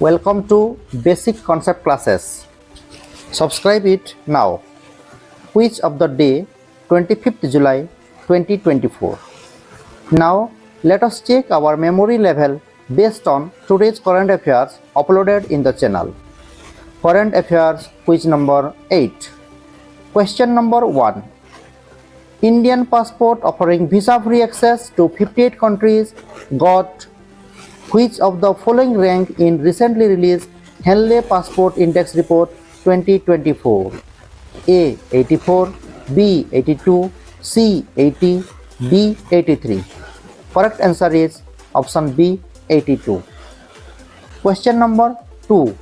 Welcome to Basic Concept Classes. Subscribe it now. Quiz of the day, 25th July 2024. Now let us check our memory level based on today's current affairs uploaded in the channel. Current affairs quiz number 8. Question number 1. Indian passport offering visa-free access to 58 countries got which of the following rank in recently released Henley Passport Index Report 2024? A. 84, B. 82, C. 80, D. 83. Correct answer is option B. 82. Question number 2.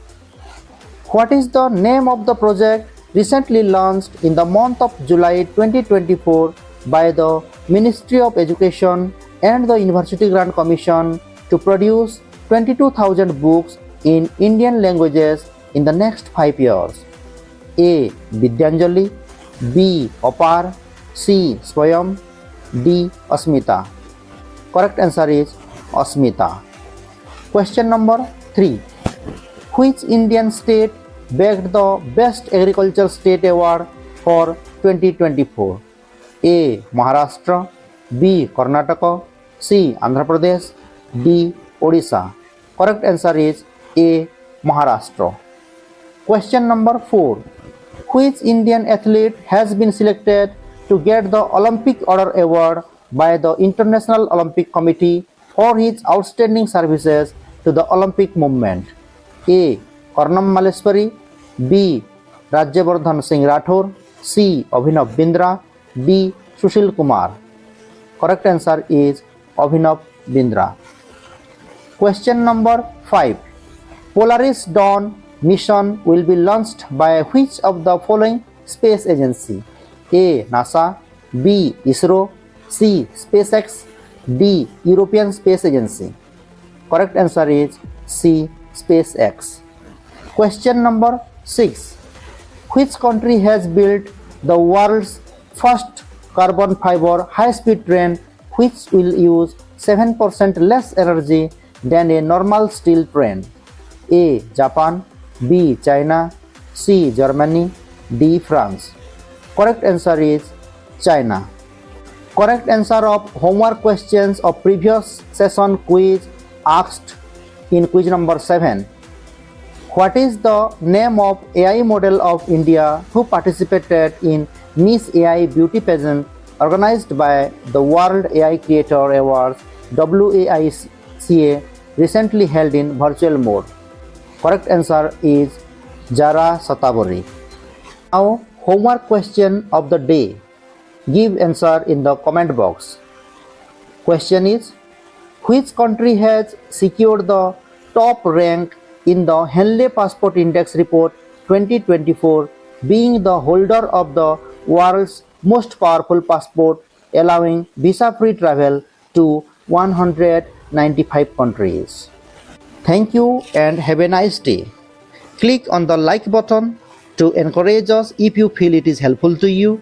What is the name of the project recently launched in the month of July 2024 by the Ministry of Education and the University Grant Commission to produce 22,000 books in Indian languages in the next 5 years? A. Vidyanjali, B. Apar, C. Swayam, D. Asmita. Correct answer is Asmita. Question number 3. Which Indian state bagged the Best Agriculture State Award for 2024? A. Maharashtra, B. Karnataka, C. Andhra Pradesh, D. Odisha. Correct answer is A. Maharashtra. Question number 4. Which Indian athlete has been selected to get the Olympic Order Award by the International Olympic Committee for his outstanding services to the Olympic movement? A. Karnam Maleshwari, B. Rajyavardhan Singh Rathore, C. Abhinav Bindra, D. Sushil Kumar. Correct answer is Abhinav Bindra. Question number 5. Polaris Dawn mission will be launched by which of the following space agency? A. NASA, B. ISRO, C. SpaceX, D. European Space Agency. Correct answer is C. SpaceX. Question number 6. Which country has built the world's first carbon fiber high-speed train which will use 7% less energy than a normal steel train? A. Japan, B. China, C. Germany, D. France. Correct answer is China. Correct answer of homework questions of previous session quiz asked in quiz number 7. What is the name of AI model of India who participated in Miss AI beauty pageant organized by the World AI Creator Awards WAICA recently held in virtual mode? Correct answer is Jara Satabori. Now homework question of the day. Give answer in the comment box. Question is, which country has secured the top rank in the Henley Passport Index Report 2024, being the holder of the world's most powerful passport allowing visa-free travel to 195 countries? Thank you and have a nice day. Click on the like button to encourage us if you feel it is helpful to you.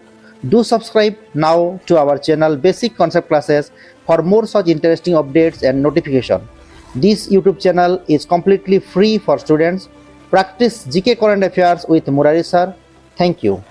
Do subscribe now to our channel Basic Concept Classes for more such interesting updates and notification. This YouTube channel is completely free for students. Practice GK current affairs with Murari sir. Thank you.